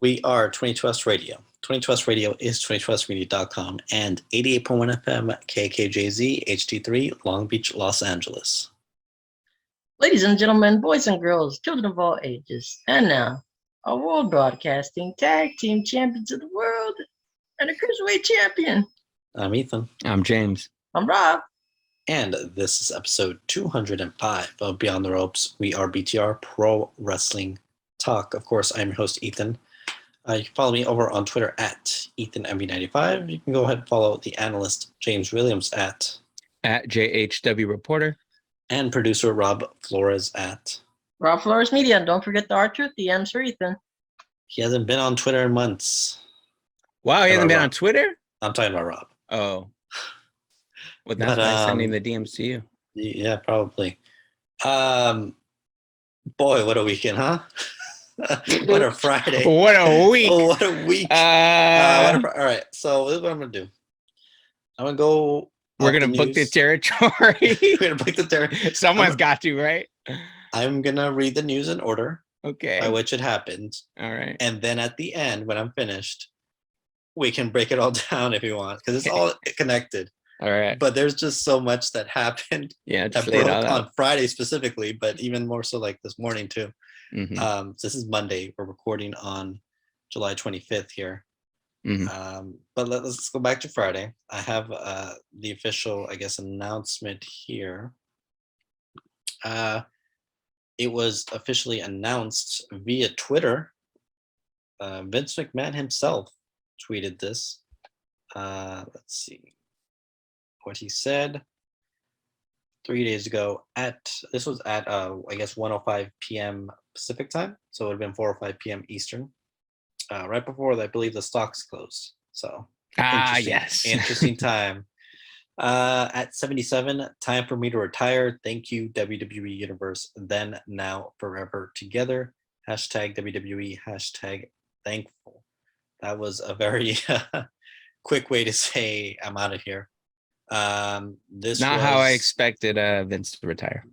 We are 22S Radio. 22S Radio is 22sradio.com and 88.1 FM KKJZ HD3 Long Beach, Los Angeles. Ladies and gentlemen, boys and girls, children of all ages, and now, our World Broadcasting Tag Team Champions of the World and a Cruiserweight Champion. I'm Ethan. I'm James. I'm Rob. And this is episode 205 of Beyond the Ropes. We are BTR Pro Wrestling Talk. Of course, I'm your host, Ethan. You can follow me over on Twitter at EthanMB95. You can go ahead and follow the analyst James Williams at JHW Reporter. And producer Rob Flores at Rob Flores Media. And don't forget the R-Truth, the M's for Ethan. He hasn't been on Twitter in months. Wow, he hasn't been on Twitter? I'm talking about Rob. Oh. Well, that's why I'm sending the DMs to you. Yeah, probably. Boy, what a weekend, huh? What a Friday. What a week. Oh, what a week. All right, so this is what I'm going to do. I'm going to go. We're going to book the territory. We're going to book the territory. Someone's got to, right? I'm going to read the news in order. Okay. By which it happened. All right. And then at the end, when I'm finished, we can break it all down if you want, because it's all connected. All right. But there's just so much that happened. Yeah, that broke on Friday specifically, but even more so like this morning too. Mm-hmm. This is Monday. We're recording on July 25th here. Mm-hmm. But let's go back to Friday. I have the official, I guess, announcement here. It was officially announced via Twitter. Vince McMahon himself tweeted this. Let's see what he said 3 days ago. This was at I guess 1:05 p.m. Pacific time, so it would have been 4 or 5 p.m. Eastern. Right before I believe the stocks closed. So yes, interesting time. At 77, time for me to retire. Thank you, WWE Universe. Then, now, forever together. Hashtag WWE. Hashtag thankful. That was a very quick way to say I'm out of here. This not how I expected Vince to retire.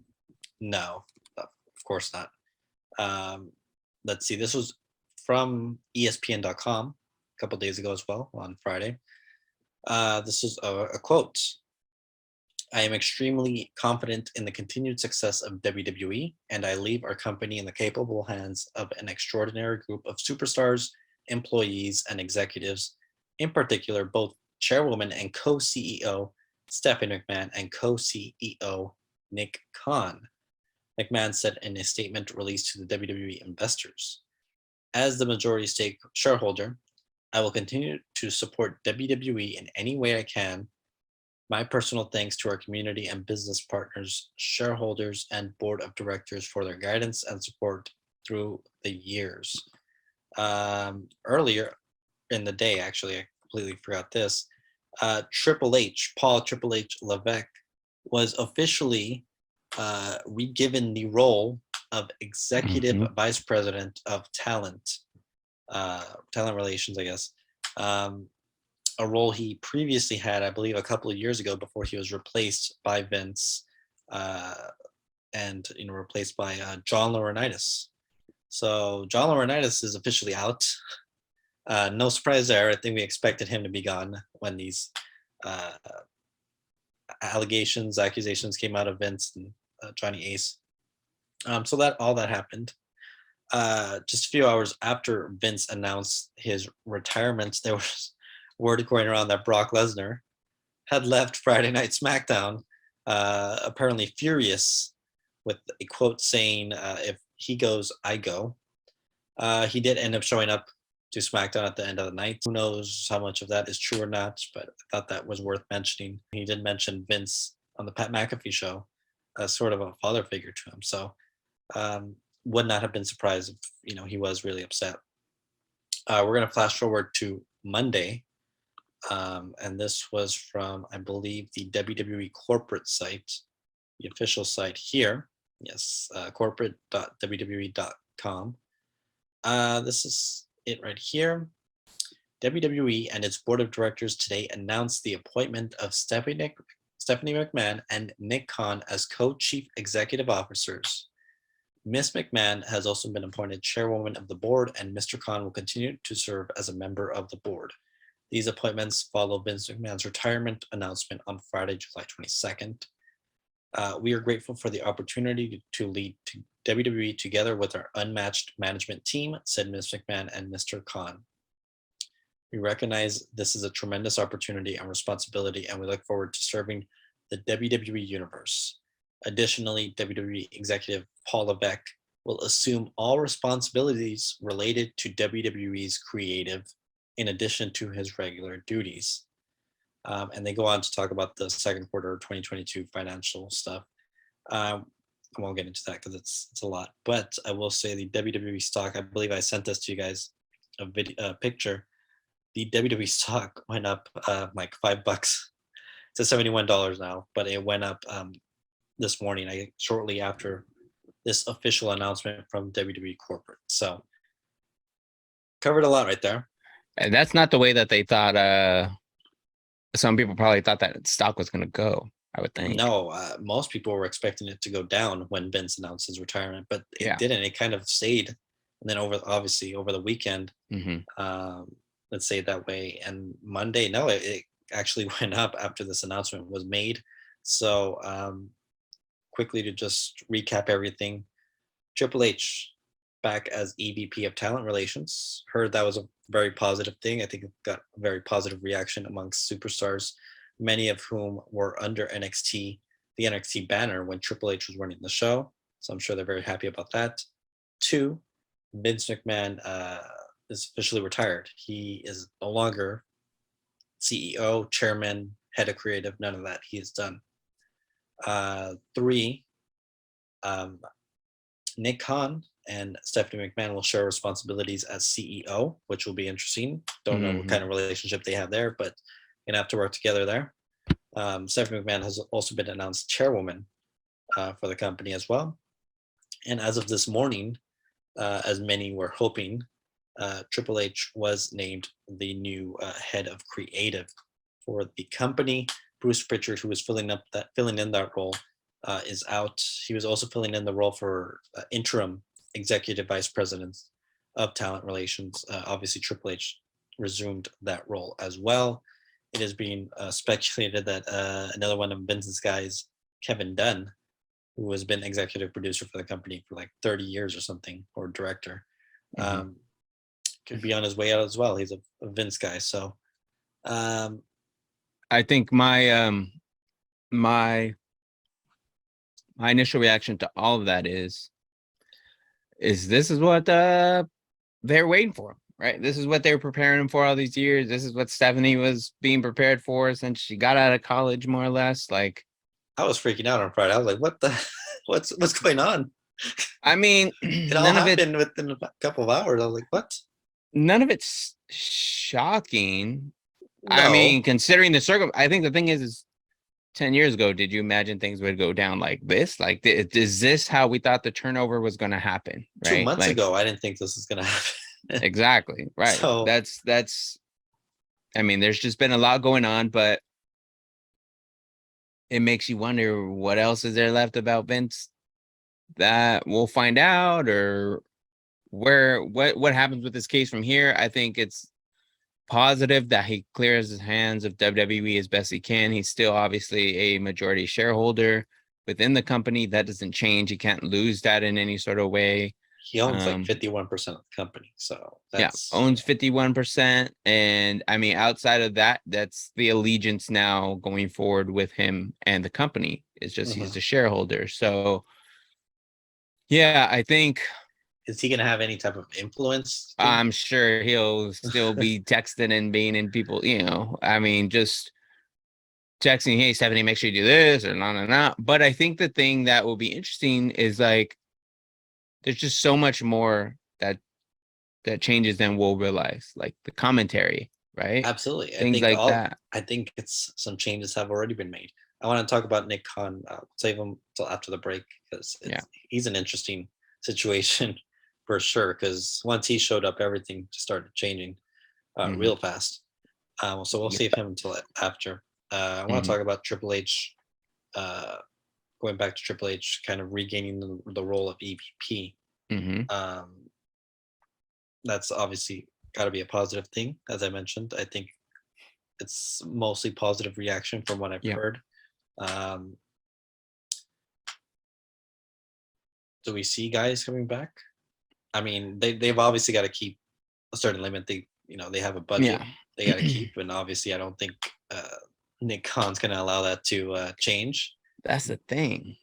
No, of course not. Let's see. This was from ESPN.com a couple days ago as well, on Friday. This is a quote. I am extremely confident in the continued success of WWE, and I leave our company in the capable hands of an extraordinary group of superstars, employees, and executives, in particular, both chairwoman and co-CEO Stephanie McMahon and co-CEO Nick Khan. McMahon said in a statement released to the WWE investors. As the majority stake shareholder, I will continue to support WWE in any way I can. My personal thanks to our community and business partners, shareholders, and board of directors for their guidance and support through the years. Earlier in the day, actually, I completely forgot this, Triple H Levesque, was officially re-given the role of executive vice president of talent relations, I guess. A role he previously had, I believe, a couple of years ago before he was replaced by Vince, and replaced by John Laurinaitis. So John Laurinaitis is officially out. No surprise there. I think we expected him to be gone when these accusations came out of Vince and Johnny Ace. So that all that happened. Just a few hours after Vince announced his retirement, there was word going around that Brock Lesnar had left Friday Night SmackDown, apparently furious, with a quote saying, if he goes, I go. He did end up showing up to SmackDown at the end of the night. Who knows how much of that is true or not, but I thought that was worth mentioning. He did mention Vince on the Pat McAfee show as sort of a father figure to him. So would not have been surprised if he was really upset. We're going to flash forward to Monday, and this was from, I believe, the WWE corporate site, the official site here. Yes, corporate.wwe.com. This is it right here. WWE and its board of directors today announced the appointment of Stephanie McMahon and Nick Khan as co-chief executive officers. Miss McMahon has also been appointed chairwoman of the board, and Mr. Khan will continue to serve as a member of the board. These appointments follow Vince McMahon's retirement announcement on Friday, July 22nd. We are grateful for the opportunity to lead WWE together with our unmatched management team, said Ms. McMahon and Mr. Khan. We recognize this is a tremendous opportunity and responsibility, and we look forward to serving the WWE universe. Additionally, WWE executive Paul Levesque will assume all responsibilities related to WWE's creative in addition to his regular duties. And they go on to talk about the second quarter of 2022 financial stuff. I won't get into that because it's a lot, but I will say the WWE stock, I believe I sent this to you guys, a picture. The WWE stock went up like $5 to $71 now, but it went up this morning, shortly after this official announcement from WWE corporate. So covered a lot right there. And that's not the way that they thought. Some people probably thought that stock was going to go, I would think. No, most people were expecting it to go down when Vince announced his retirement, but it didn't. It kind of stayed. And then over the weekend, let's say it that way. And Monday, no, it actually went up after this announcement was made. So quickly to just recap everything, Triple H back as EVP of Talent Relations. Heard that was a very positive thing. I think it got a very positive reaction amongst superstars, many of whom were under the NXT banner when Triple H was running the show. So I'm sure they're very happy about that. 2, Vince McMahon is officially retired. He is no longer CEO, chairman, head of creative, none of that. He is done. 3, Nick Khan and Stephanie McMahon will share responsibilities as CEO, which will be interesting. Don't know what kind of relationship they have there, but gonna have to work together there. Stephanie McMahon has also been announced chairwoman for the company as well. And as of this morning, as many were hoping, Triple H was named the new head of creative for the company. Bruce Pritchard, who was filling in that role, is out. He was also filling in the role for interim executive vice president of talent relations. Obviously, Triple H resumed that role as well. It is being speculated that another one of Vince's guys, Kevin Dunn, who has been executive producer for the company for like 30 years or something, or director, could be on his way out as well. He's a Vince guy. So I think my initial reaction to all of that is this is what they're waiting for, right? This is what they were preparing him for all these years. This is what Stephanie was being prepared for since she got out of college, more or less. Like, I was freaking out on Friday. I was like, "What the? What's going on?" I mean, it all happened within a couple of hours. I was like, "What?" None of it's shocking. No. I mean, considering the I think the thing is 10 years ago, did you imagine things would go down like this? Like, is this how we thought the turnover was going to happen? Right? 2 months ago, I didn't think this was going to happen. Exactly. Right. So that's, I mean, there's just been a lot going on, but it makes you wonder what else is there left about Vince that we'll find out, or what happens with this case from here. I think it's positive that he clears his hands of WWE as best he can. He's still obviously a majority shareholder within the company. That doesn't change. He can't lose that in any sort of way. He owns like 51% of the company. So that's owns 51%. And I mean, outside of that, that's the allegiance now going forward with him and the company. It's just he's a shareholder. So yeah, I think. Is he going to have any type of influence? I'm sure he'll still be texting and being in people, I mean, just texting, hey, Stephanie, make sure you do this or nah. But I think the thing that will be interesting is like, there's just so much more that changes than we'll realize, like the commentary, right? Absolutely. Things like that. I think some changes have already been made. I want to talk about Nick Khan. Save him till after the break because he's an interesting situation for sure. Because once he showed up, everything just started changing real fast. So we'll save him until after. I want to talk about Triple H going back to Triple H, kind of regaining the role of EVP. That's obviously got to be a positive thing. As I mentioned, I think it's mostly positive reaction from what I've heard. Do we see guys coming back? I mean, they've obviously got to keep a certain limit. They have a budget they got to keep, and obviously I don't think Nick Khan's going to allow that to change. That's the thing.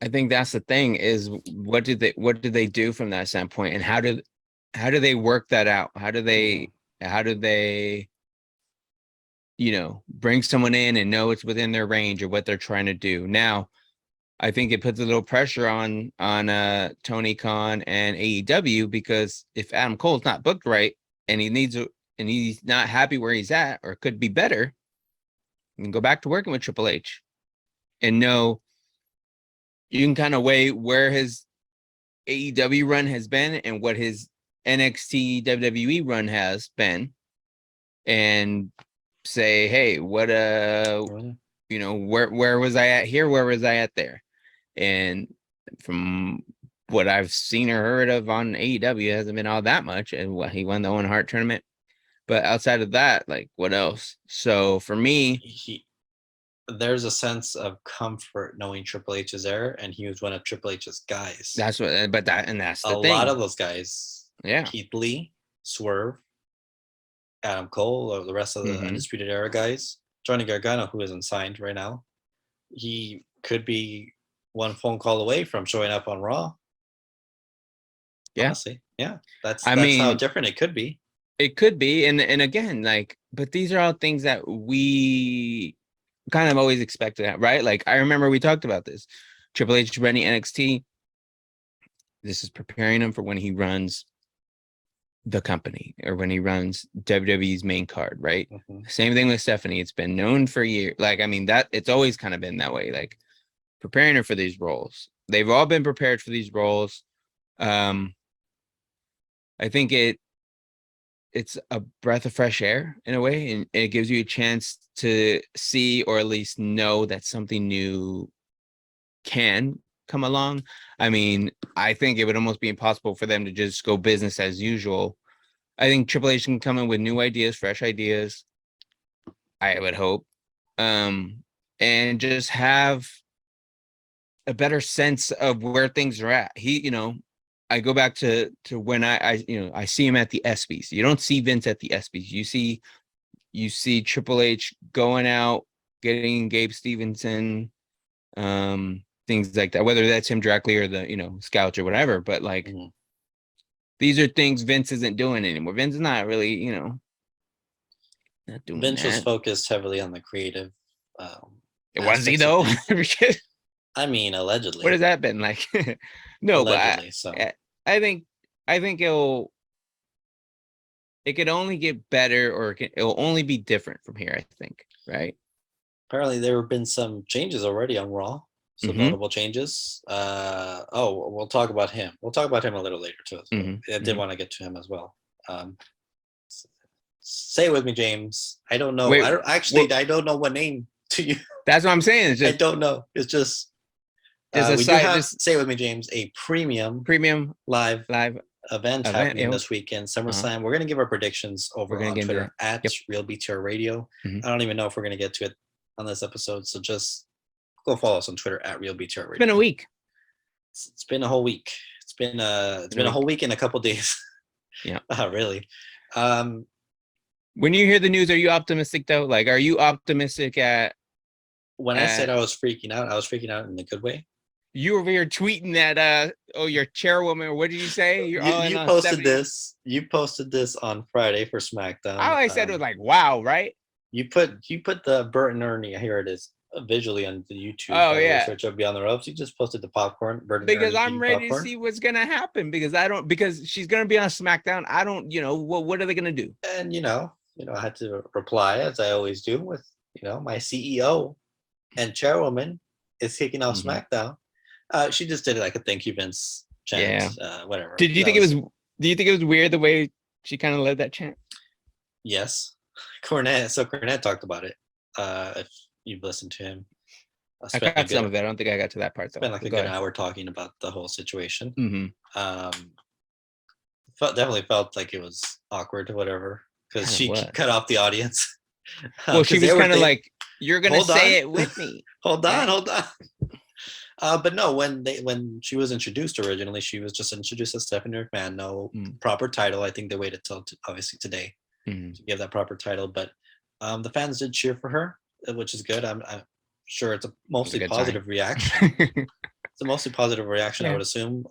I think that's the thing is what do they do from that standpoint, and how do they work that out? How do they bring someone in and know it's within their range of what they're trying to do? Now, I think it puts a little pressure on Tony Khan and AEW, because if Adam Cole's not booked right and he's not happy where he's at or could be better, you can go back to working with Triple H and know you can kind of weigh where his AEW run has been and what his NXT WWE run has been, and say, hey, what where was I at here? Where was I at there? And from what I've seen or heard of on AEW, it hasn't been all that much. And he won the Owen Hart tournament. But outside of that, like, what else? So for me, there's a sense of comfort knowing Triple H is there, and he was one of Triple H's guys. That's the thing. A lot of those guys, yeah, Keith Lee, Swerve, Adam Cole, or the rest of the Undisputed Era guys, Johnny Gargano, who isn't signed right now, he could be one phone call away from showing up on Raw. Yeah, honestly, yeah, that's how different it could be. It could be, and again, like, but these are all things that we kind of always expected, right? Like, I remember we talked about this. Triple H running NXT. This is preparing him for when he runs the company or when he runs WWE's main card, right? Same thing with Stephanie. It's been known for years. Like, I mean, that it's always kind of been that way, like preparing her for these roles. They've all been prepared for these roles. I think it's a breath of fresh air in a way, and it gives you a chance to see, or at least know, that something new can come along. I mean, I think it would almost be impossible for them to just go business as usual. I think Triple H can come in with new ideas, fresh ideas, I would hope, and just have a better sense of where things are at. I go back to when I see him at the ESPYs. You don't see Vince at the ESPYs. You see Triple H going out, getting Gabe Stevenson, things like that, whether that's him directly or the, scouts or whatever. But like, these are things Vince isn't doing anymore. Vince is not really, not doing Vince that. was focused heavily on the creative. Was he though? I mean, allegedly. What has that been like? No, allegedly, but I think it could only get better, or it'll only be different from here, I think, right? Apparently there have been some changes already on Raw, some notable changes. We'll talk about him. We'll talk about him a little later too. I did want to get to him as well. Say it with me, James. I don't know. I don't know what name to you. That's what I'm saying. I don't know. It's just say it with me, James, a premium live event happening this weekend, SummerSlam. We're going to give our predictions over on Twitter at RealBTR Radio. I don't even know if we're going to get to it on this episode, so just go follow us on Twitter at RealBTR Radio. It's been a week. It's been a whole week. It's been a whole week and a couple days. Yeah. Really. When you hear the news, are you optimistic though? Like, are you optimistic at? When I said I was freaking out in a good way. You were over here tweeting that your chairwoman, or what did you say? You posted this. You posted this on Friday for SmackDown. All I said was like, wow, right? You put the Bert and Ernie, here it is, visually on the YouTube. Oh yeah. Search up Beyond the Ropes. You just posted the popcorn. Bert and because Ernie I'm ready popcorn. to see what's gonna happen, because she's gonna be on SmackDown. I don't, what are they gonna do? And I had to reply, as I always do, with my CEO and chairwoman is kicking off SmackDown. She just did it like a thank you, Vince chant. Whatever. Do you think it was weird the way she kind of led that chant? Yes. Cornette talked about it. If you've listened to him, I spent got some of it. I don't think I got to that part though. spent like a Go good ahead. hour talking about the whole situation. Mm-hmm. Definitely felt like it was awkward or whatever because Kinda she was. cut off the audience. Well, she 'Cause was they were kind of they- like, "You're gonna Hold say on. it with me." hold Yeah. on, hold on. But no, when she was introduced originally, she was just introduced as Stephanie McMahon. No proper title. I think they waited till obviously today Mhm. to give that proper title. But the fans did cheer for her, which is good. I'm sure it's a mostly good positive reaction. Mm-hmm. It's a mostly positive reaction, I Yeah. would assume.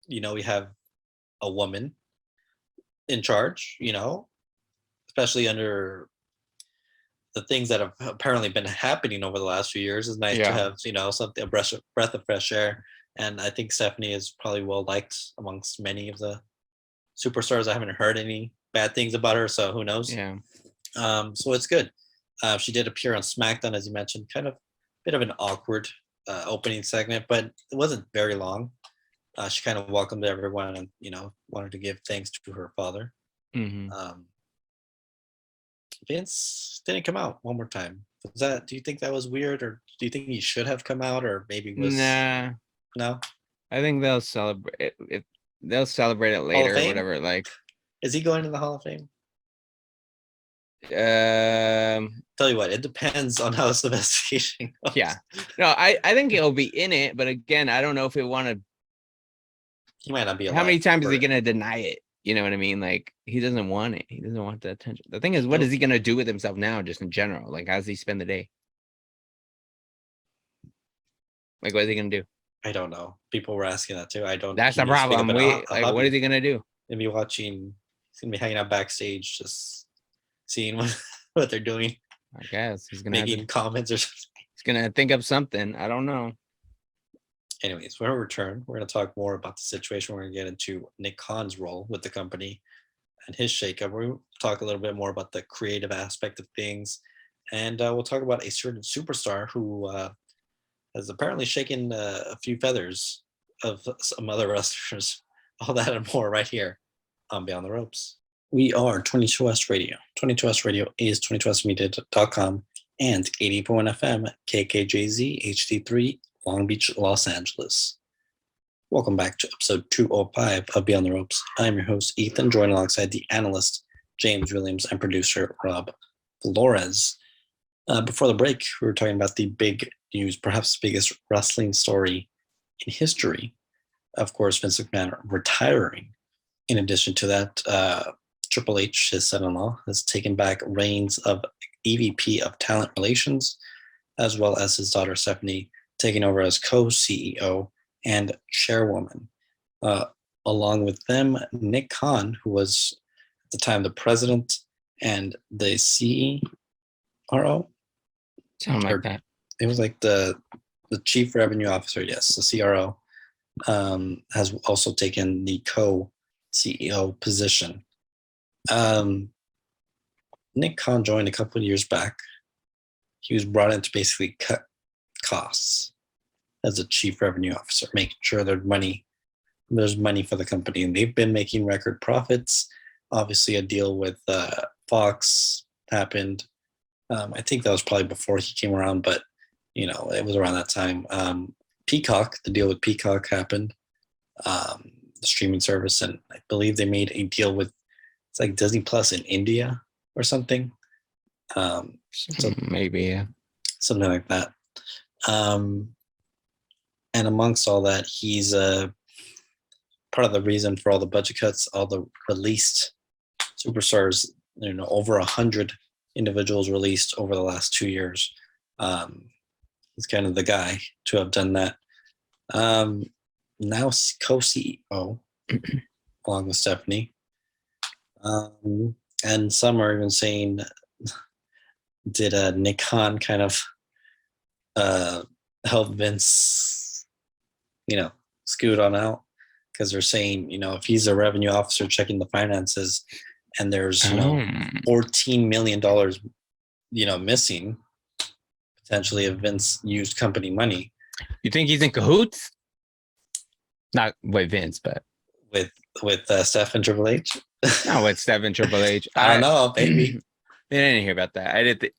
We have a woman in charge, especially under the things that have apparently been happening over the last few years. It's nice to Yeah. have, something, a breath of fresh air. And I think Stephanie is probably well liked amongst many of the superstars. I haven't heard any bad things about her, so who knows? Yeah. So it's good. She did appear on SmackDown, as you mentioned, kind of bit of an awkward opening segment, but it wasn't very long. She kind of welcomed everyone and, wanted to give thanks to her father. Mm-hmm. Vince didn't come out one more time. Do you think that was weird, or do you think he should have come out, or maybe was Nah, no? I think they'll celebrate it. If they'll celebrate it later, or Fame? whatever. Like, Is he going to the Hall of Fame? um, Tell you what, it depends on how this investigation goes. yeah. No, I think he'll be in it, but again, I don't know if he want to. He might not be alive. How many times is he for- gonna deny it? You know what I mean? Like, he doesn't want it. He doesn't want the attention. The thing is, what is he gonna do with himself now, just in general? Like, how does he spend the day? Like, what is he gonna do? I don't know. People were asking that too. I don't. That's he the needs to pick problem. up a Like, what hobby. is he gonna do? He's gonna be watching. He's gonna be hanging out backstage, just seeing what they're doing, I guess he's gonna have making to, comments or something. he's gonna think of something. I don't know. Anyways, when we return, we're going to talk more about the situation. We're going to get into Nick Khan's role with the company and his shakeup. We'll talk a little bit more about the creative aspect of things. And we'll talk about a certain superstar who has apparently shaken a few feathers of some other wrestlers. All that and more right here on Beyond the Ropes. We are 22S Radio. 22S Radio is 22smedia.com and 80.1 FM KKJZ HD3 Long Beach, Los Angeles. Welcome back to episode 205 of Beyond the Ropes. I'm your host, Ethan, joined alongside the analyst, James Williams, and producer, Rob Flores. Before the break, we were talking about the big news, perhaps the biggest wrestling story in history. Of course, Vince McMahon retiring. In addition to that, Triple H, his son-in-law, has taken back reins of EVP of Talent Relations, as well as his daughter, Stephanie, taking over as co-CEO and chairwoman. Along with them, Nick Khan, who was at the time the president and the CRO. Something like that. It was like the chief revenue officer, yes, the CRO, has also taken the co-CEO position. Nick Khan joined a couple of years back. He was brought in to basically cut costs as a chief revenue officer, making sure there's money for the company. And they've been making record profits. Obviously, a deal with Fox happened. I think that was probably before he came around, but it was around that time. Peacock, the deal with Peacock happened, the streaming service, and I believe they made a deal with it's like Disney Plus in India or something. So Maybe, yeah. Something like that. And amongst all that, he's part of the reason for all the budget cuts, all the released superstars, over 100 individuals released over the last 2 years. He's kind of the guy to have done that. Now co-CEO, along with Stephanie. And some are even saying, did Nick Khan kind of help Vince, scoot on out? Because they're saying, if he's a revenue officer checking the finances and there's, $14 million, missing, potentially if Vince used company money. You think he's in cahoots? Not with Vince, but with Steph and Triple H. not with Steph and Triple H. I don't know, maybe. I didn't hear about that. I did.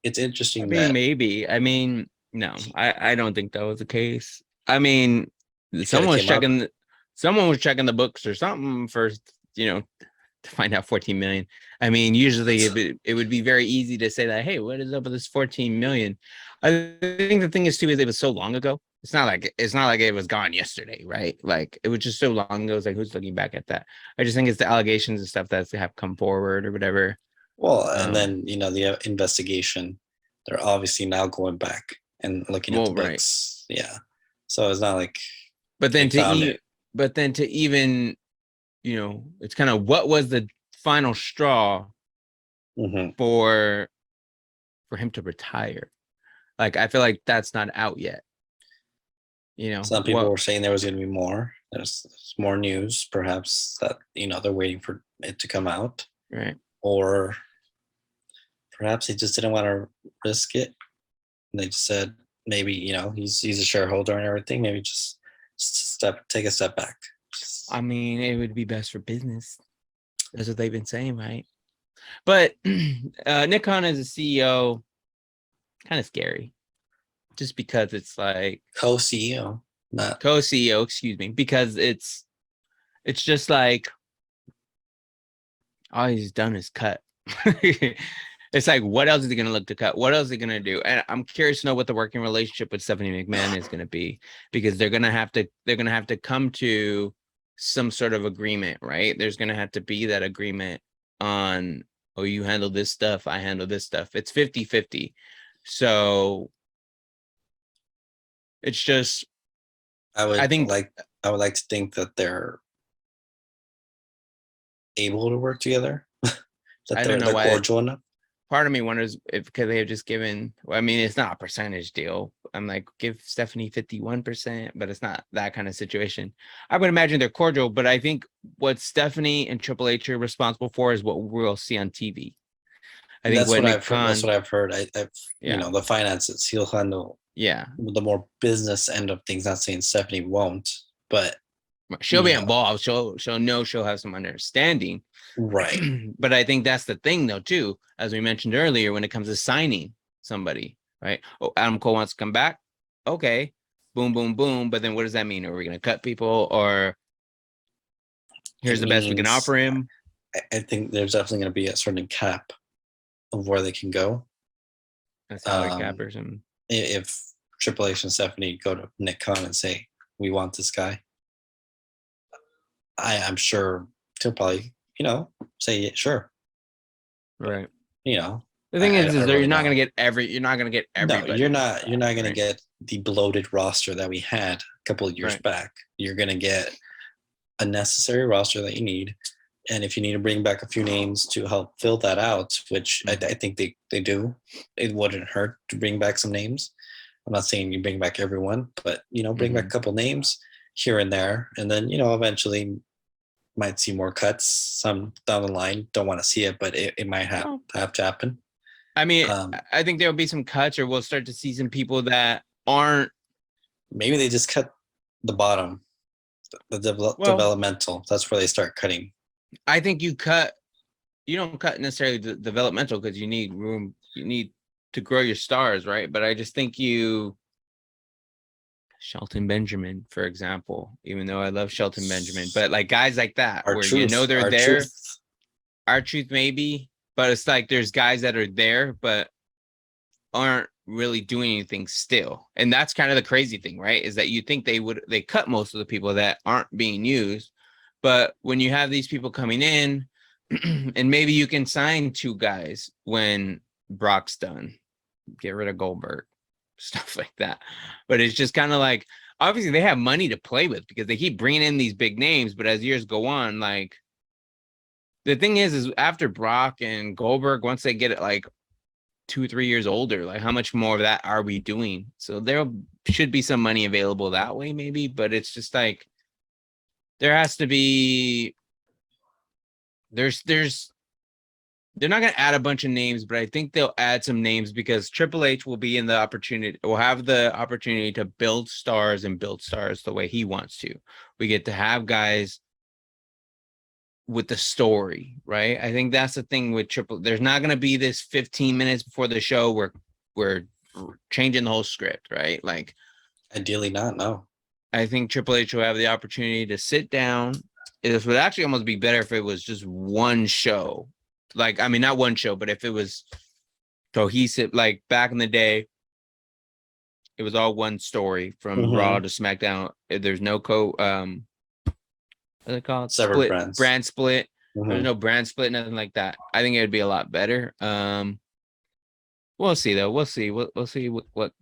it's I interesting mean, that maybe. I mean, no, I don't think that was the case. I mean, it could have someone was came up. someone was checking the books or something first, to find out 14 million. I mean, usually it would be very easy to say that, hey, what is up with this 14 million? I think the thing is too is it was so long ago. It's not like it was gone yesterday, right? Like it was just so long ago. It's like who's looking back at that? I just think it's the allegations and stuff that have come forward or whatever. Well, and Um, then the investigation, they're obviously now going back and looking at the well, right. books. Yeah, so it's not like But they then found it. to even, it's kind of what was the final straw Hmm. for him to retire? Like I feel like that's not out yet. Some people What were saying there was going to be more. There's more news, perhaps that they're waiting for it to come out, right? or perhaps he just didn't want to risk it. And they just said maybe he's a shareholder and everything. Maybe just take a step back. I mean, it would be best for business. That's what they've been saying, right? But Nick Khan as a CEO, kind of scary, just because it's like Co-CEO, not co-CEO, excuse me, because it's just like all he's done is cut. It's like, what else is he going to look to cut? What else is he going to do? And I'm curious to know what the working relationship with Stephanie McMahon is going to be, because they're going to have to come to some sort of agreement, right? There's going to have to be that agreement on, oh, you handle this stuff, I handle this stuff. It's 50-50. So it's just, I I would think, like I would like to think that they're able to work together, that I don't know they're why. cordial enough. Part of me wonders if because they have just given, well, I mean, it's not a percentage deal. I'm like, give Stephanie 51%, but it's not that kind of situation. I would imagine they're cordial, but I think what Stephanie and Triple H are responsible for is what we'll see on TV. I And think that's what what Nick I've heard. That's Khan, what I've heard. I've yeah, the finances. He'll handle yeah, the more business end of things. Not saying Stephanie won't, but she'll you be know, involved. She'll know, she'll have some understanding. right. But I think that's the thing, though, too, as we mentioned earlier, when it comes to signing somebody, right? Oh, Adam Cole wants to come back. Okay, boom, boom, boom. But then what does that mean? Are we going to cut people, or here's It the best we can means offer him? I think there's definitely going to be a certain cap of where they can go. A salary cap or something. If Triple H and Stephanie go to Nick Khan and say we want this guy, I'm sure he'll probably say sure. Right. You know, The thing is I you're really not going don't. to get you're not going to get No, everybody. you're not going to right? get the bloated roster that we had a couple of years Right. back. You're going to get a necessary roster that you need. And if you need to bring back a few names to help fill that out, which I think they do, it wouldn't hurt to bring back some names. I'm not saying you bring back everyone, but bring back a couple names here and there, and then eventually might see more cuts. Some down the line don't want to see it, but it might have to happen. I mean, I think there'll be some cuts, or we'll start to see some people that aren't. Maybe they just cut the bottom, the developmental. That's where they start cutting. I think you don't cut necessarily the developmental because you need room, you need to grow your stars, right? But I just think Shelton Benjamin, for example, even though I love Shelton Benjamin, but like guys like that, where they're there, R-Truth maybe, but it's like there's guys that are there, but aren't really doing anything still. And that's kind of the crazy thing, right? Is that you think they cut most of the people that aren't being used. But when you have these people coming in, and maybe you can sign 2 guys when Brock's done, get rid of Goldberg, stuff like that. But it's just kind of like, obviously they have money to play with because they keep bringing in these big names. But as years go on, like the thing is after Brock and Goldberg, once they get it like 2-3 years older, like how much more of that are we doing? So there should be some money available that way, maybe. But it's just like there has to be. They're not going to add a bunch of names, but I think they'll add some names because Triple H will have the opportunity to build stars the way he wants to. We get to have guys with the story, right? I think that's the thing with Triple. There's not going to be this 15 minutes before the show where we're changing the whole script, right? Like, Ideally not, no. I think Triple H will have the opportunity to sit down. It would actually almost be better if it was just one show. Like, I mean, not one show, but if it was cohesive, like back in the day, it was all one story from Raw to SmackDown. There's no what's it called? Separate Split, brands. brand split. There's Mhm. no brand split, nothing like that. I think it would be a lot better. We'll see though. We'll see. We'll see what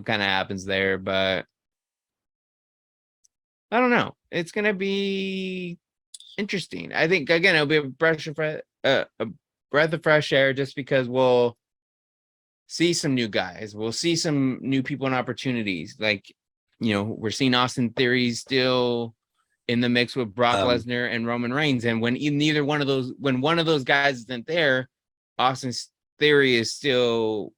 kind of happens there, but I don't know. It's gonna be interesting. I think again it'll be a breath of fresh air just because we'll see some new guys. We'll see some new people and opportunities. Like, we're seeing Austin Theory still in the mix with Brock Lesnar and Roman Reigns. And when one of those guys isn't there, Austin Theory is still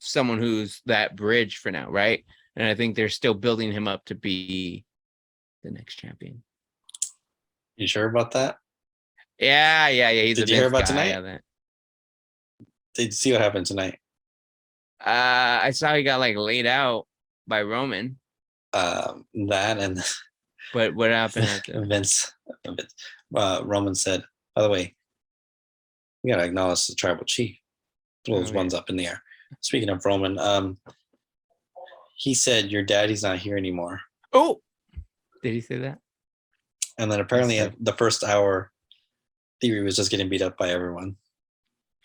someone who's that bridge for now, right? And I think they're still building him up to be the next champion. You sure about that? Yeah. He's Did a you hear Vince about guy. tonight? Did you see what happened tonight? I saw he got like laid out by Roman. That and But what happened after? Vince, Roman said, by the way, we gotta acknowledge the tribal chief. Throw those ones up in the air. Speaking of Roman, he said your daddy's not here anymore. Oh, did he say that? And then apparently at the first hour, Theory was just getting beat up by everyone.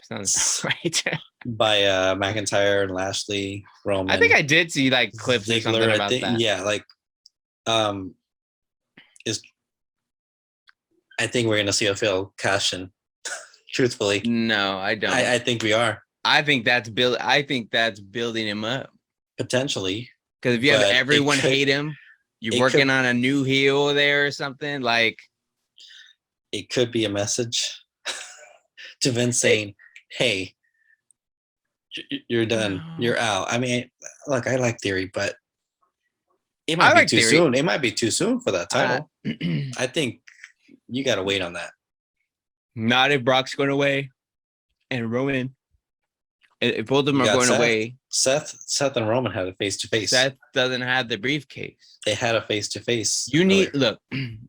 Sounds right. By McIntyre and Lashley, Roman. I think I did see like clips or something about that. Yeah, like I think we're gonna see a Phil cash in. Truthfully, no, I don't. I think we are. I think that's building him up Potentially, because if you have everyone hate him, you're working on a new heel there or something. Like, it could be a message to Vince saying, "Hey, you're done. No. You're out." I mean, look, I like Theory, but it might be too soon. It might be too soon for that title. I think you got to wait on that. Not if Brock's going away and Roman. If both of them are going away. Seth and Roman had a face-to-face. Seth doesn't have the briefcase. They had a face-to-face. You need, look.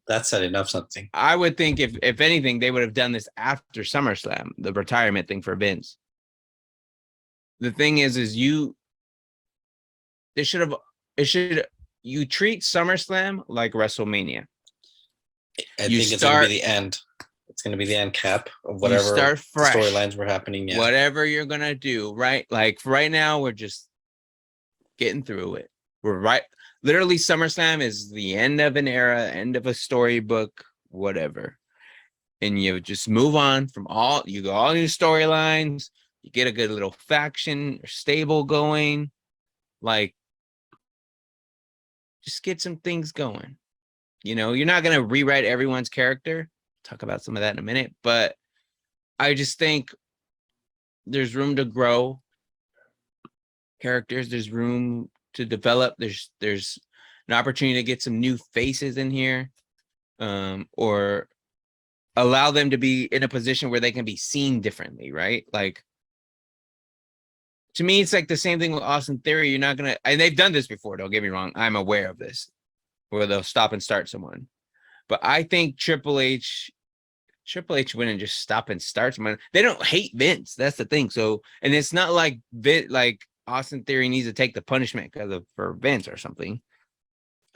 That's setting up something. I would think if anything, they would have done this after SummerSlam, the retirement thing for Vince. The thing is you treat SummerSlam like WrestleMania. I think it's going to be the end. It's going to be the end cap of whatever storylines were happening. Yeah. Whatever you're going to do, right? Like right now, we're just getting through it. Literally, SummerSlam is the end of an era, end of a storybook, whatever. And you just move on from all new storylines. You get a good little faction or stable going. Like, just get some things going. You're not going to rewrite everyone's character. Talk about some of that in a minute, but I just think there's room to grow characters. There's room to develop. There's an opportunity to get some new faces in here, or allow them to be in a position where they can be seen differently, right? Like, to me, it's like the same thing with Austin Theory. You're not going to, and they've done this before, don't get me wrong. I'm aware of this, where they'll stop and start someone. But I think Triple H wouldn't just stop and start someone. They don't hate Vince. That's the thing. So, and it's not like Austin Theory needs to take the punishment for Vince or something.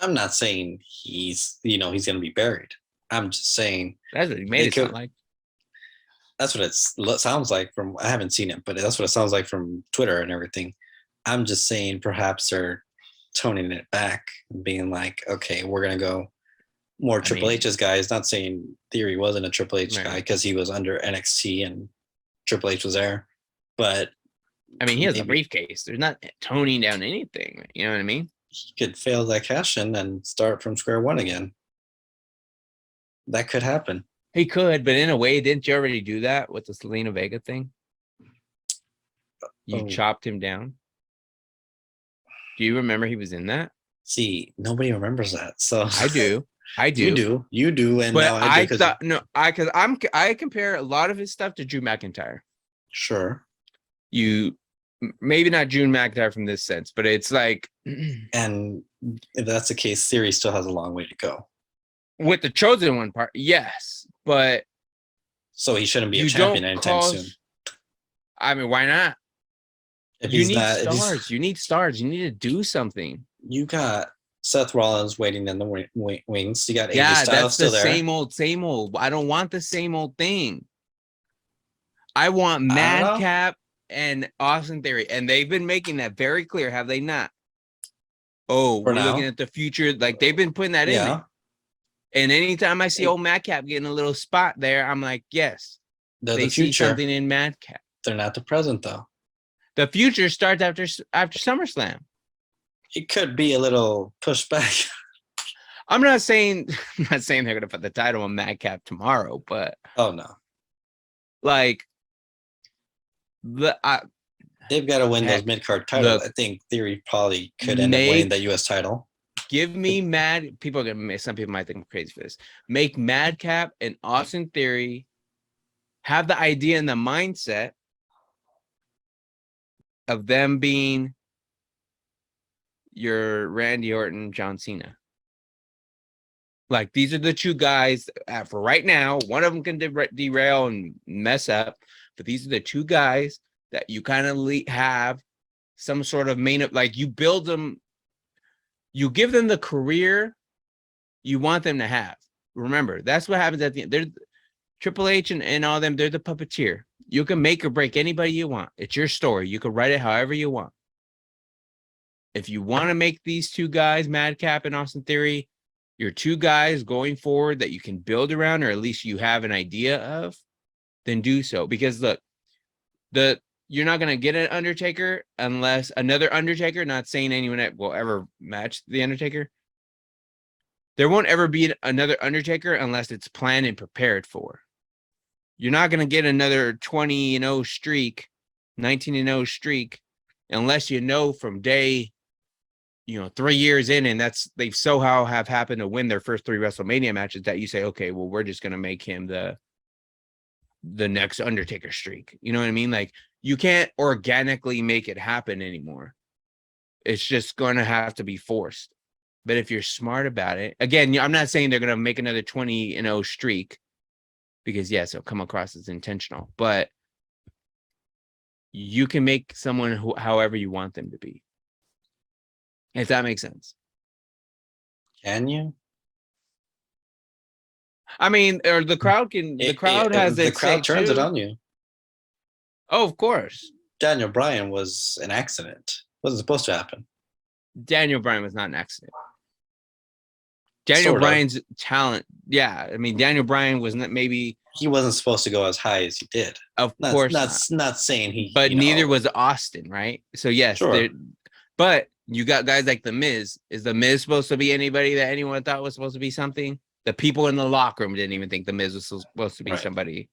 I'm not saying he's going to be buried. I'm just saying that's what he made it sound like. That's what it sounds like from. I haven't seen it, but that's what it sounds like from Twitter and everything. I'm just saying perhaps they're toning it back and being like, okay, we're gonna go more Triple H's guys. Not saying Theory wasn't a Triple H guy because he was under NXT and Triple H was there, but I mean, he has a briefcase. There's not toning down anything. You know what I mean? He could fail that cash in and start from square one again. That could happen. He could, but in a way, didn't you already do that with the Selena Vega thing? You chopped him down. Do you remember he was in that? See, nobody remembers that. So I do. I do. You do, and But now I do because I compare a lot of his stuff to Drew McIntyre. sure. Maybe not Drew McIntyre from this sense, but it's like And if that's the case, Theory still has a long way to go. with the chosen one part, yes, but So he shouldn't be a you champion don't anytime call. soon. I mean, why not? If You he's need not, if he's- stars. You need stars. You need to do something. you got Seth Rollins waiting in the wings. You got AJ Yeah, Styles that's the still there. same old. I don't want the same old thing. I want I don't know. Madcap and Austin Theory, and they've been making that very clear, have they not? Oh, For we're now. looking at the future. Like they've been putting that in Yeah, there. And anytime I see old Madcap getting a little spot there, I'm like, yes, they're they the see future. something in Madcap. They're not the present though. The future starts after SummerSlam. It could be a little pushback. I'm not saying they're gonna put the title on Madcap tomorrow, but Oh no, like they've got to win Heck, those mid card titles. look, I think Theory probably could end up winning the U.S. title. give me people are gonna some people might think I'm crazy for this. Make Madcap and Austin Theory have the idea and the mindset of them being your Randy Orton, John Cena. Like these are the two guys for right now. One of them can derail and mess up, but these are the two guys that you kind of have some sort of like you build them, you give them the career you want them to have. Remember, that's what happens at the end. They're Triple H and all them. They're the puppeteer. You can make or break anybody you want. It's your story. You can write it however you want. If you want to make these two guys, Madcap and Austin Theory, your two guys going forward that you can build around, or at least you have an idea of, then do so. Because look, you're not going to get an Undertaker unless another Undertaker, not saying anyone will ever match the Undertaker. There won't ever be another Undertaker unless it's planned and prepared for. You're not going to get another 20-0 streak, 19-0 streak, unless you know from day, 3 years in, and they somehow have happened to win their first 3 WrestleMania matches, that you say, okay, well, we're just going to make him the next Undertaker streak. You know what I mean? Like, you can't organically make it happen anymore. It's just going to have to be forced. But if you're smart about it, again, I'm not saying they're going to make another 20-0 streak, because yes, it'll come across as intentional, but you can make someone however you want them to be. If that makes sense. Can you? I mean, or the crowd can. The crowd has the its crowd say turns it too. on you. Oh, of course. Daniel Bryan was an accident. Wasn't supposed to happen. Daniel Bryan was not an accident. Daniel Sort of. Bryan's talent. Yeah, I mean, Daniel Bryan was not maybe. He wasn't supposed to go as high as he did. Of course, not saying he. But neither was Austin, right? So yes, Sure. But you got guys like The Miz. Is The Miz supposed to be anybody that anyone thought was supposed to be something? The people in the locker room didn't even think The Miz was supposed to be somebody.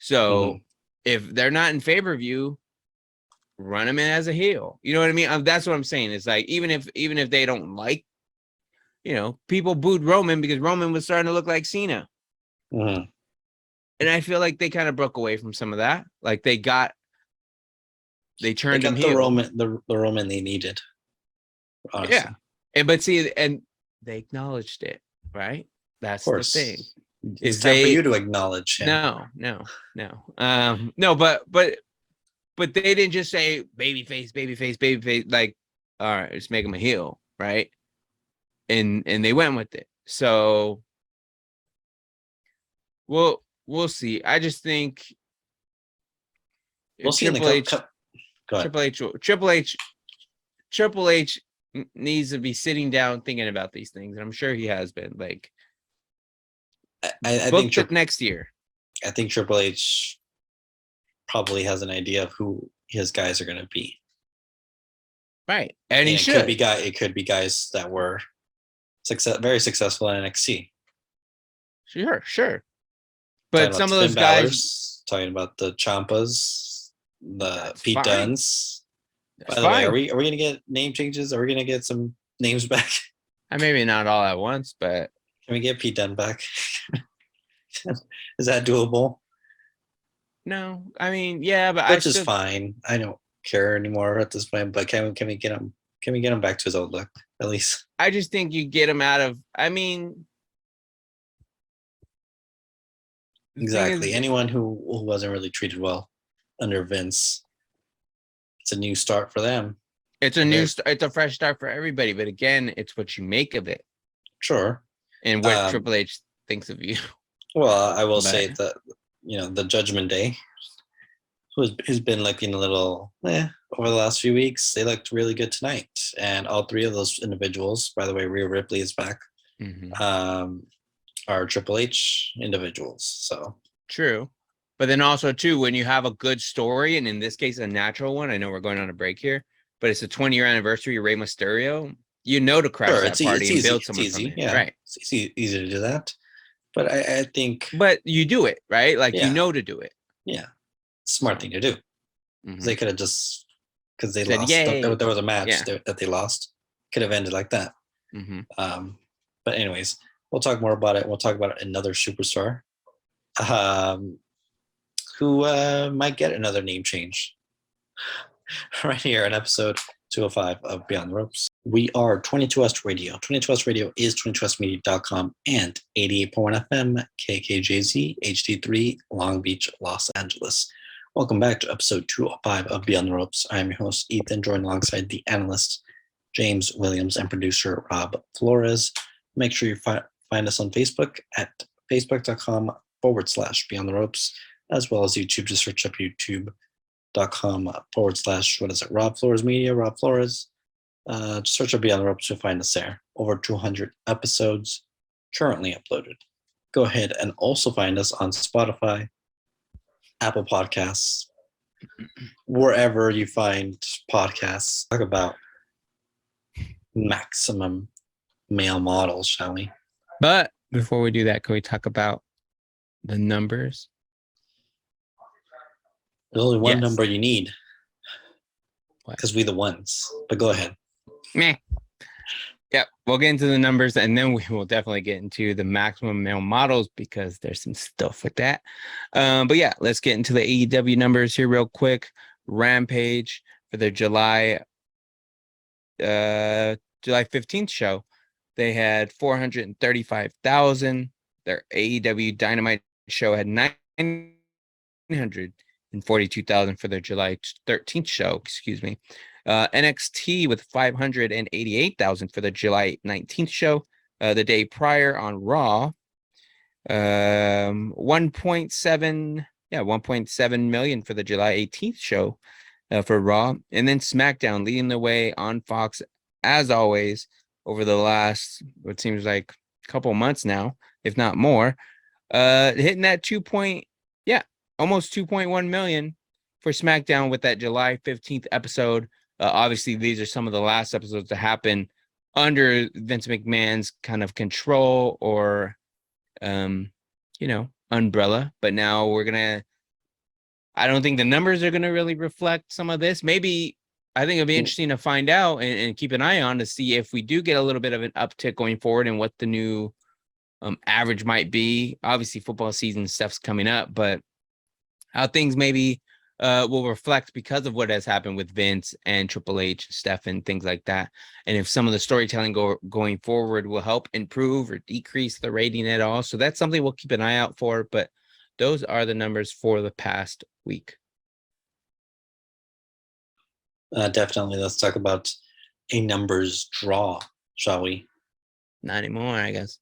So if they're not in favor of you, run him in as a heel. You know what I mean? That's what I'm saying. It's like even if they don't like, people booed Roman because Roman was starting to look like Cena. Mm-hmm. And I feel like they kind of broke away from some of that. Like they turned him heel. The Roman they needed. Honestly. Yeah. And they acknowledged it, right? That's the thing. It's time for you to acknowledge him. No. No, but they didn't just say babyface. Like, all right, just make him a heel, right? And they went with it. So, we'll see. I just think we'll see in the Triple H needs to be sitting down thinking about these things, and I'm sure he has been. Like, I think next year. I think Triple H probably has an idea of who his guys are going to be. Right, and he should. It could be guys that were very successful in NXT. Sure. But some of those guys, talking about the Ciampas, the Pete fine. Dunnes. That's By the way, fine. are we going to get name changes? Are we going to get some names back? Maybe not all at once, but Can we get Pete Dunne back? Is that doable? No, I mean, yeah, but I Which is still, fine. I don't care anymore at this point. But can we get him? Can we get him back to his old look at least? I just think you get him out of. I mean, the thing Exactly. is, Anyone who wasn't really treated well under Vince, it's a new start for them. it's a new, it's a fresh start for everybody. But again, it's what you make of it Sure. and what Triple H thinks of you. Well, I will But- say that the Judgment Day has been looking a little over the last few weeks. They looked really good tonight, and all three of those individuals, by the way, Rhea Ripley is back, are Triple H individuals. So True. But then also too, when you have a good story, and in this case, a natural one, I know we're going on a break here, but it's a 20-year anniversary of Rey Mysterio, to crash sure, that party and easy. build It's someone easy. from it. Yeah, Right. it's easy to do that. But I think, But you do it, right? Like, Yeah. to do it. yeah, smart thing to do. Mhm. They could have just, because they Said, lost. "Yay." There was a match Yeah. that they lost. Could have ended like that. Mhm. But anyways, we'll talk more about it. We'll talk about another superstar who might get another name change right here in episode 205 of Beyond the Ropes. We are 22S Radio. 22S Radio is 22smedia.com and 88.1 FM KKJZ HD3 Long Beach, Los Angeles. Welcome back to episode 205 of Beyond the Ropes. I am your host, Ethan, joined alongside the analyst James Williams and producer Rob Flores. Make sure you find us on Facebook at facebook.com/Beyond the Ropes, as well as YouTube. Just search up youtube.com/ Rob Flores Media, Rob Flores. Just search up Beyond the Ropes, you'll find us there. Over 200 episodes currently uploaded. Go ahead and also find us on Spotify, Apple Podcasts, wherever you find podcasts. Talk about maximum male models, shall we? But before we do that, can we talk about the numbers? There's only one Yes. number you need, What? because we the ones. But go ahead. Meh. Yep, we'll get into the numbers, and then we will definitely get into the maximum male models because there's some stuff with that. But yeah, let's get into the AEW numbers here real quick. Rampage for their July 15th show, they had 435,000. Their AEW Dynamite show had 942,000 for their July 13th show. Excuse me. NXT with 588,000 for the July 19th show. The day prior on Raw, 1.7 million for the July 18th show for Raw, and then SmackDown leading the way on Fox as always over the last what seems like a couple months now, if not more, hitting that almost 2.1 million for SmackDown with that July 15th episode. Obviously, these are some of the last episodes to happen under Vince McMahon's kind of control or, umbrella. But now I don't think the numbers are going to really reflect some of this. Maybe I think it'll be interesting to find out and keep an eye on to see if we do get a little bit of an uptick going forward and what the new average might be. Obviously, football season stuff's coming up, but how things maybe will reflect because of what has happened with Vince and Triple H, Steph, and things like that. And if some of the storytelling going forward will help improve or decrease the rating at all. So that's something we'll keep an eye out for. But those are the numbers for the past week. Definitely. Let's talk about a numbers draw, shall we? Not anymore, I guess.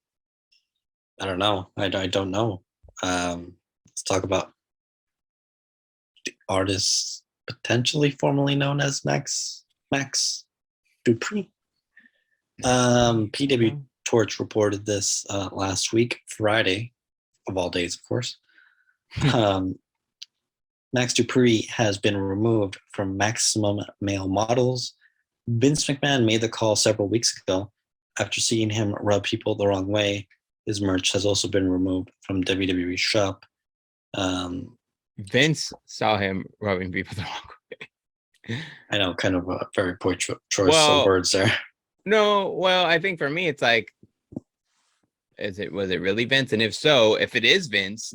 I don't know. I don't know. Let's talk about the artist potentially formerly known as Max Dupree. PW Torch reported this last week, Friday, of all days, of course. Max Dupree has been removed from Maximum Male Models. Vince McMahon made the call several weeks ago after seeing him rub people the wrong way. His merch has also been removed from WWE shop. Vince saw him rubbing people the wrong way. I know, kind of a very poor choice Well, of words there. No, well, I think for me, it's like Was it really Vince? And if so, if it is Vince,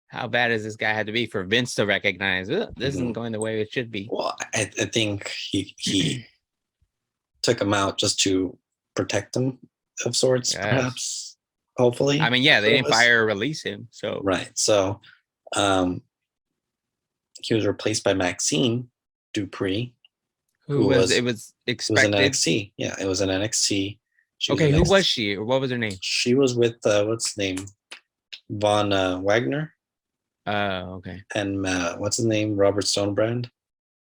how bad does this guy have to be for Vince to recognize this isn't going the way it should be? Well, I think he took him out just to protect him of sorts, Yes. perhaps. Hopefully. I mean, yeah, they It didn't was- fire or release him, so Right. So he was replaced by Maxine Dupree, who who was was- it was who was in expected. NXT. Yeah, it was in NXT. She Okay, in who NXT. was she, or what was her name? She was with what's his name? Von Wagner Okay, and what's his name? Robert Stonebrand.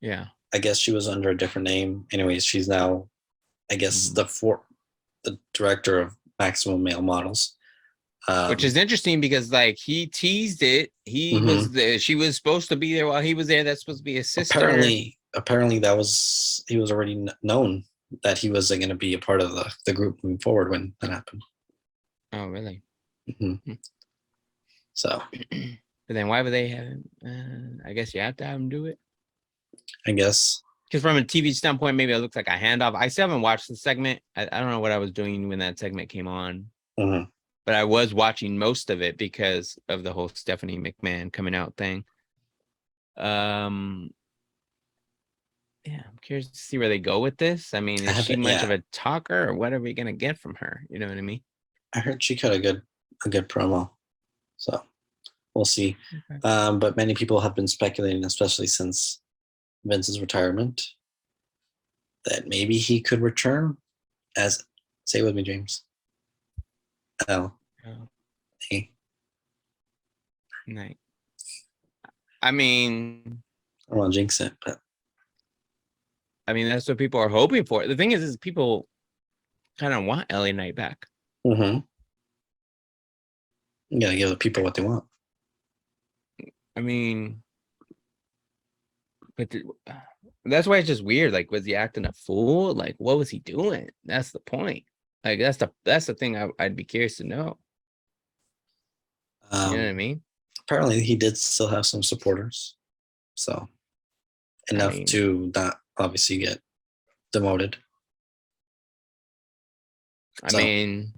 yeah. I guess she was under a different name. Anyways, she's now, I guess, Mhm. the director of Maximum Male Models. Which is interesting because like he teased it. He Mhm. was there. She was supposed to be there while he was there. That's supposed to be his sister. apparently he was already known that he was going to be a part of the group moving forward when that happened. Oh, really? Mhm. Hmm. So But then why would they have him? I guess you have to have him do it. I guess Because from a TV standpoint, maybe it looks like a handoff. I still haven't watched the segment. I don't know what I was doing when that segment came on, mhm. but I was watching most of it because of the whole Stephanie McMahon coming out thing. Yeah, I'm curious to see where they go with this. I mean, I is she haven't- much yeah. of a talker, or what are we gonna get from her? You know what I mean? I heard she cut a good promo. So we'll see. Okay. But many people have been speculating, especially since Vince's retirement, that maybe he could return as, say it with me, James. Oh, Hey, nice. I mean, I don't want to jinx it, but that's what people are hoping for. The thing is people kind of want LA Knight back. you gotta give the people what they want. I mean, but that's why it's just weird. Like, was he acting a fool? Like, what was he doing? That's the point. Like, that's the thing I'd be curious to know. You know what I mean? Apparently, he did still have some supporters, so enough mean- to not obviously get demoted. I So- mean,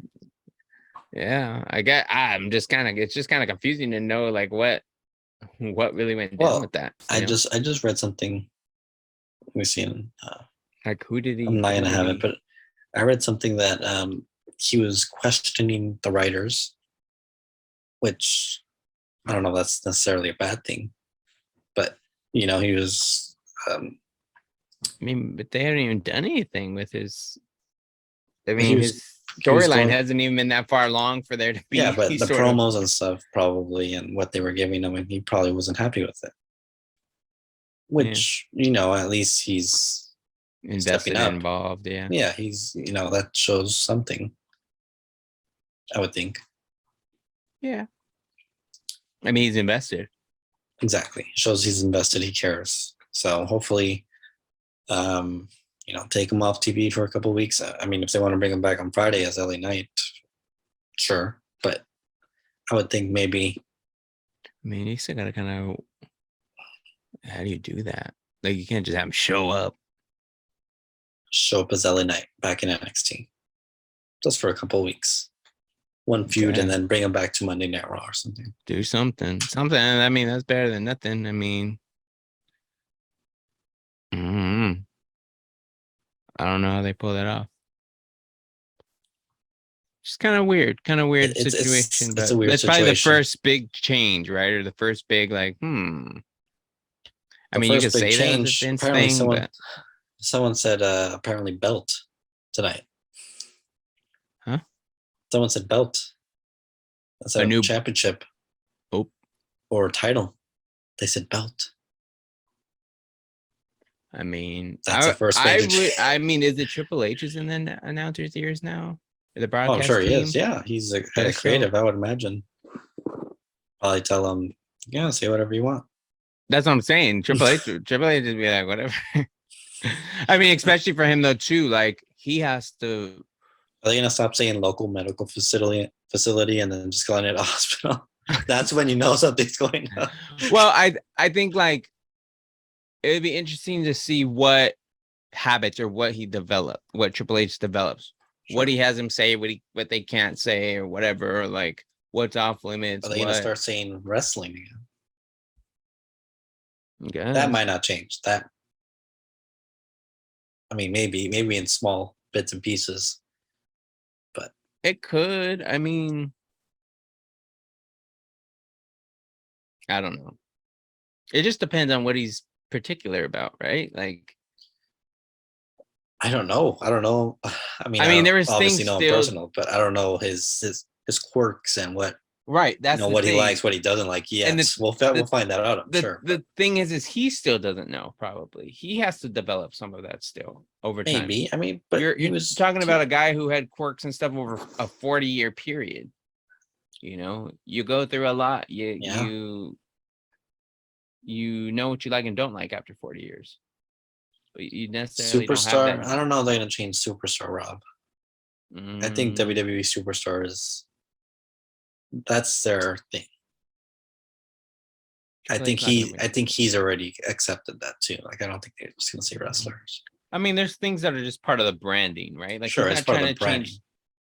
yeah, it's just kind of confusing to know like what really went down Well, with that. I you know? just read something. Let me see. Like who did he? I'm not who gonna did have he- it, but I read something that he was questioning the writers, which I don't know if that's necessarily a bad thing, but he was I mean, but they haven't even done anything with his. I He mean, was- his he was storyline going- hasn't even been that far along for there to be. yeah, but the sort of- promos and stuff probably and what they were giving him, and he probably wasn't happy with it. Which at least he's invested up. involved. Yeah. yeah, he's that shows something. I would think. Yeah. I mean, he's invested. Exactly. Shows he's invested, he cares. So hopefully, take him off TV for a couple of weeks. I mean, if they want to bring him back on Friday as LA Knight, sure. But I would think maybe. I mean, you still gotta kind of. How do you do that? Like, you can't just have him show up. Show up as LA Knight back in NXT. Just for a couple of weeks. One feud Okay. and then bring him back to Monday Night Raw or something. Do something. I mean, that's better than nothing. I mean, I don't know how they pull that off. Just kind of weird It's situation. it's But a weird that's probably the situation. first big change, right? Or the first big I mean, you first could big say that change, was a Vince apparently thing, but someone said apparently belt tonight. Huh? Someone said belt. That's a new- championship. Oh. Or title. They said belt. I mean, That's the first big change. I mean, is it Triple H's in the announcers' ears now? The Oh, broadcast I'm sure he team? is. Yeah, he's a head Guess of so. creative, I would imagine. Probably tell him, say whatever you want. That's what I'm saying. Triple H would be like, whatever. I mean, especially for him though, too. Like, he has to. Are they gonna stop saying local medical facility and then just calling it a hospital? That's when you know something's going on. Well, I think like it would be interesting to see what habits or what he developed, what Triple H develops what Sure. he has him say, what they can't say, or whatever, or like what's off limits. Are they gonna What start saying wrestling again? That guys, might not change. That I mean, maybe in small bits and pieces. But it could. I mean, I don't know. It just depends on what he's particular about, right? Like, I don't know. I don't know. I mean, I I mean, don't there was obviously things know him still personal, but I don't know his quirks and what right. That's the what he thing. likes, what he doesn't like. And Yes, we'll find that out. I'm sure. But The thing is he still doesn't know. Probably he has to develop some of that still over time. maybe. I mean, but You're he was talking about a guy who had quirks and stuff over a 40-year period. You know, you go through a lot. Yeah. You know what you like and don't like after 40 years. But you necessarily don't have superstar. that. I don't know if they're gonna change superstar, Rob. I think Mm, WWE superstar that's their thing. I feel like think it's not gonna win. I think he's already accepted that too. Like I don't think they're just gonna say wrestlers. I mean, there's things that are just part of the branding, right? Like Sure, he's it's not part of trying the to branding. change.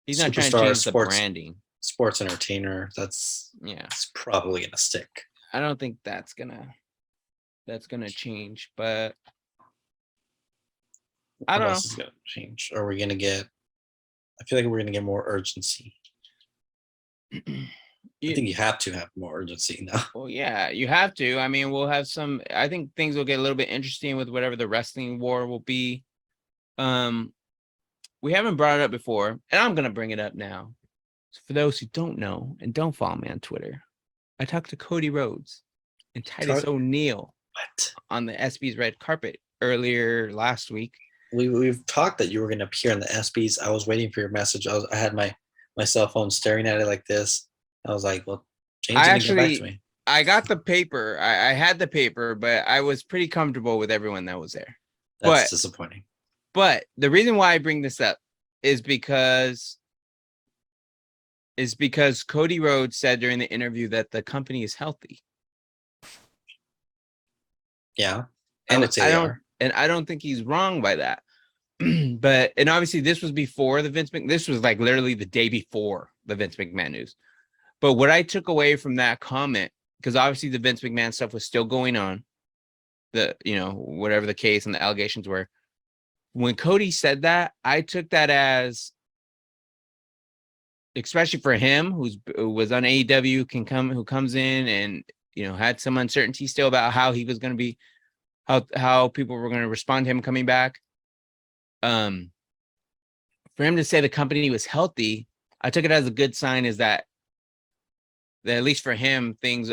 He's not trying to Superstar, change the branding. sports entertainer. That's Yeah, it's probably gonna stick. I don't think that's gonna change. But I What don't else is gonna change? Are we gonna get? I feel like we're gonna get more urgency. know. I think you have to have more urgency now. Well, yeah, you have to. I mean, we'll have some. I think things will get a little bit interesting with whatever the wrestling war will be. We haven't brought it up before, and I'm gonna bring it up now. So for those who don't know and don't follow me on Twitter, I talked to Cody Rhodes and Titus O'Neil What? on the SB's red carpet earlier last week. We've talked that you were gonna appear in the SBs. I was waiting for your message. I had my cell phone staring at it like this. I was like, well, James didn't get back to me. I got the paper. I had the paper, but I was pretty comfortable with everyone that was there. That's disappointing. But the reason why I bring this up is because Cody Rhodes said during the interview that the company is healthy. Yeah, I would say they are. And I don't think he's wrong by that. But and obviously this was before the this was like literally the day before the Vince McMahon news. But what I took away from that comment, because obviously the Vince McMahon stuff was still going on, whatever the case and the allegations were. When Cody said that, I took that as, especially for him, who was on AEW, who comes in and had some uncertainty still about how he was going to be, how people were going to respond to him coming back. For him to say the company was healthy, I took it as a good sign. Is that at least for him, there's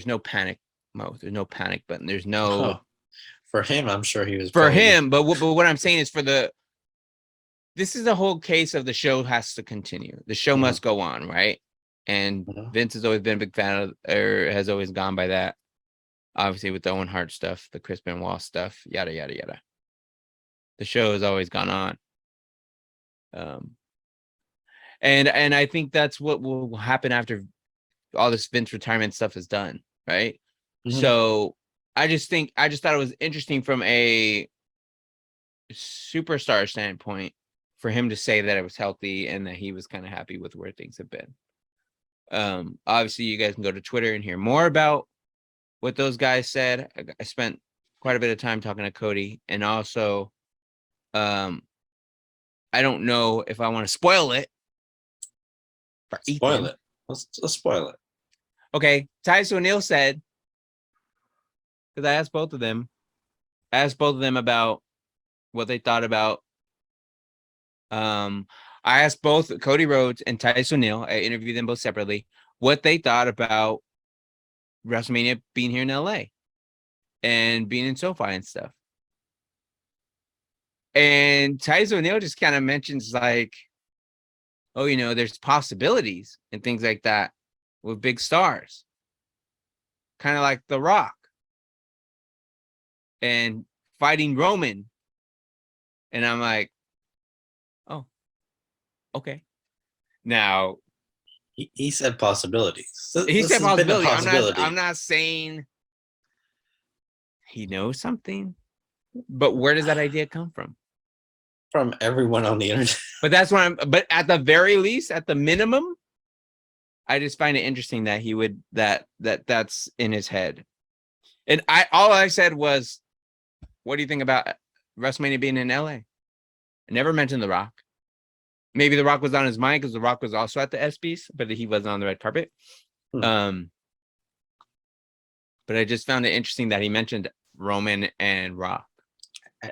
no panic mode. There's no panic button. There's no. For him, I'm sure he was. For him, but what I'm saying is this is the whole case of the show has to continue. The show must go on, right? And Vince has always been a big fan of, or has always gone by that. Obviously, with the Owen Hart stuff, the Chris Benoit stuff, yada yada yada. The show has always gone on. And I think that's what will happen after all this Vince retirement stuff is done, right? So I just thought it was interesting from a superstar standpoint for him to say that it was healthy and that he was kind of happy with where things have been. Obviously you guys can go to Twitter and hear more about what those guys said. I spent quite a bit of time talking to Cody, and also I don't know if I want to spoil it for Spoil Ethan. it. Let's spoil it. Okay, Titus O'Neil said, because I asked both of them about what they thought about. I asked both Cody Rhodes and Titus O'Neil, I interviewed them both separately, what they thought about WrestleMania being here in LA and being in SoFi and stuff. And Titus O'Neil just kind of mentions like, oh, there's possibilities and things like that with big stars. Kind of like The Rock and fighting Roman. And I'm like, oh, okay. Now he said possibilities. He said possibility. I'm not saying he knows something, but where does that idea come from? from everyone on the internet. But that's what but at the very least, at the minimum, I just find it interesting that he would that's in his head. And all I said was, what do you think about WrestleMania being in LA? I never mentioned The Rock. Maybe The Rock was on his mind because The Rock was also at the ESPYs, but he wasn't on the red carpet. But I just found it interesting that he mentioned Roman and Rock.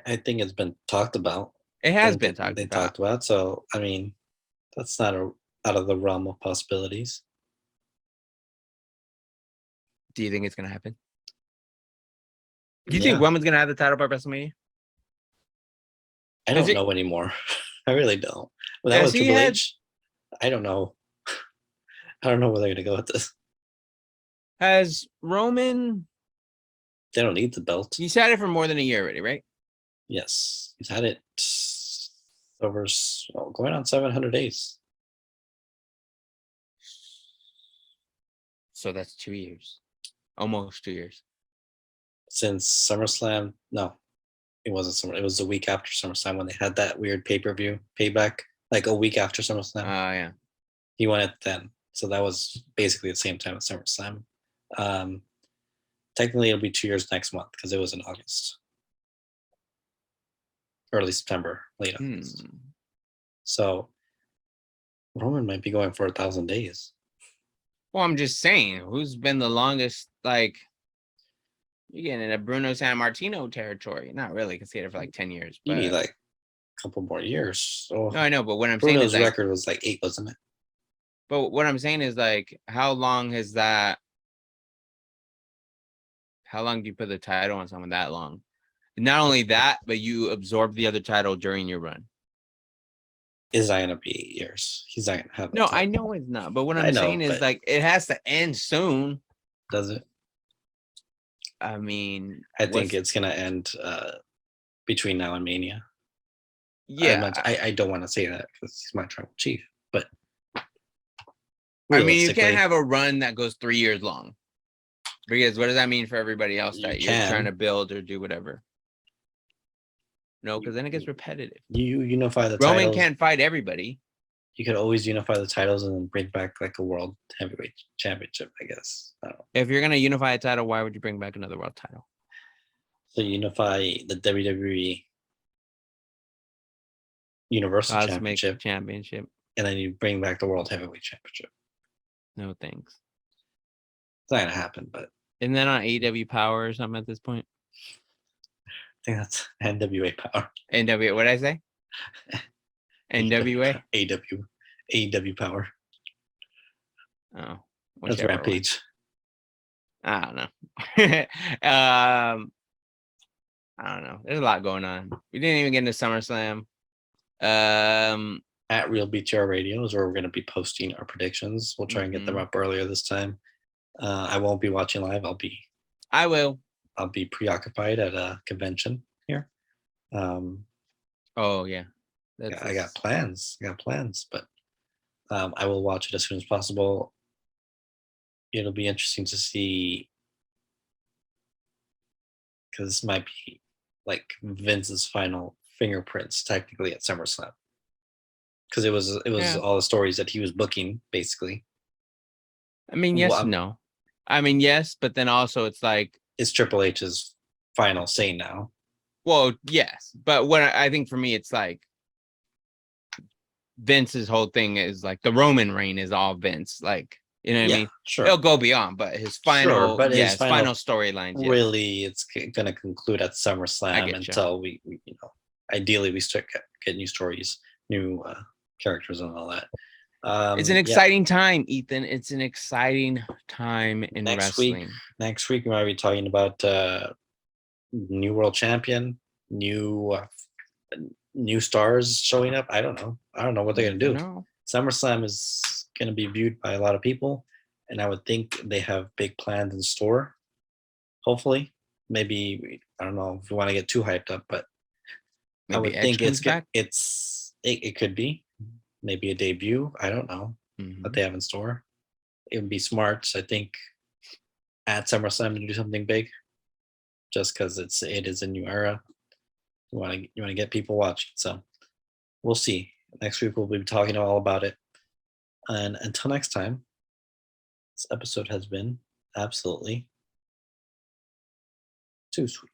I think it's been talked about. It has been talked about. So I mean, that's not out of the realm of possibilities. Do you think it's gonna happen? Do you think Roman's gonna have the title by WrestleMania? I don't know anymore. I really don't. Without Triple H, I don't know. I don't know where they're gonna go with this. Has Roman? They don't need the belt. He's had it for more than a year already, right? Yes, he's had it over going on 700 days. So that's 2 years, almost 2 years since SummerSlam. No, it wasn't Summer. It was the week after SummerSlam when they had that weird pay-per-view Payback, like a week after SummerSlam. Oh yeah, he won it then, so that was basically the same time as SummerSlam. Technically, it'll be 2 years next month because it was in August. Early September, late August. So Roman might be going for 1,000 days. Well, I'm just saying, who's been the longest? Like, you're getting into Bruno Sammartino territory. Not really, because he had it for like 10 years. But you need like a couple more years. So no, I know, but what I'm saying is, Bruno's record was like 8, wasn't it? But what I'm saying is, like, how long has that? How long do you put the title on someone that long? Not only that, but you absorb the other title during your run. Is that gonna be 8 years? He's not gonna have. No, I know it's not. But what I'm saying is, like, it has to end soon. Does it? I mean, I think it's gonna end between now and Mania. Yeah, I don't want to say that because he's my tribal chief, but I mean, you can't have a run that goes 3 years long. Because what does that mean for everybody else that you're trying to build or do whatever? No, because then it gets repetitive. You unify the Roman titles. can't fight everybody. You could always unify the titles and then bring back like a world heavyweight championship, I guess. I don't know. If you're gonna unify a title, why would you bring back another world title? So unify the WWE Universal Championship, and then you bring back the World Heavyweight Championship. No thanks. It's not gonna happen, but isn't that on AEW Power or something at this point? I think that's NWA Power. NWA, what did I say? NWA? AEW Power. Oh. That's Rampage. I don't know. I don't know. There's a lot going on. We didn't even get into SummerSlam. At Real BTR Radio is where we're going to be posting our predictions. We'll try and get them up earlier this time. I won't be watching live. I will. I'll be preoccupied at a convention here. Oh yeah. I got plans. But I will watch it as soon as possible. It'll be interesting to see because this might be like Vince's final fingerprints technically at SummerSlam. Because it was all the stories that he was booking, basically. I mean, yes, no. I mean, yes, but then also it's like it's Triple H's final say now. Well, yes, but what I think for me, it's like Vince's whole thing is like the Roman reign is all Vince, like you know what I mean? Sure, it'll go beyond, but his final, his final storyline. Really, it's going to conclude at SummerSlam until we ideally we start get new stories, new characters, and all that. It's an exciting time, Ethan. It's an exciting time in wrestling. Next week, we might be talking about new world champion, new stars showing up. I don't know what they're going to do. No. SummerSlam is going to be viewed by a lot of people, and I would think they have big plans in store. Hopefully, maybe I don't know if we want to get too hyped up, but maybe I would think it could be. Maybe a debut. I don't know what they have in store. It would be smart, I think, at SummerSlam to do something big, just because it is a new era. You want to get people watching. So we'll see. Next week we'll be talking all about it. And until next time, this episode has been absolutely too sweet.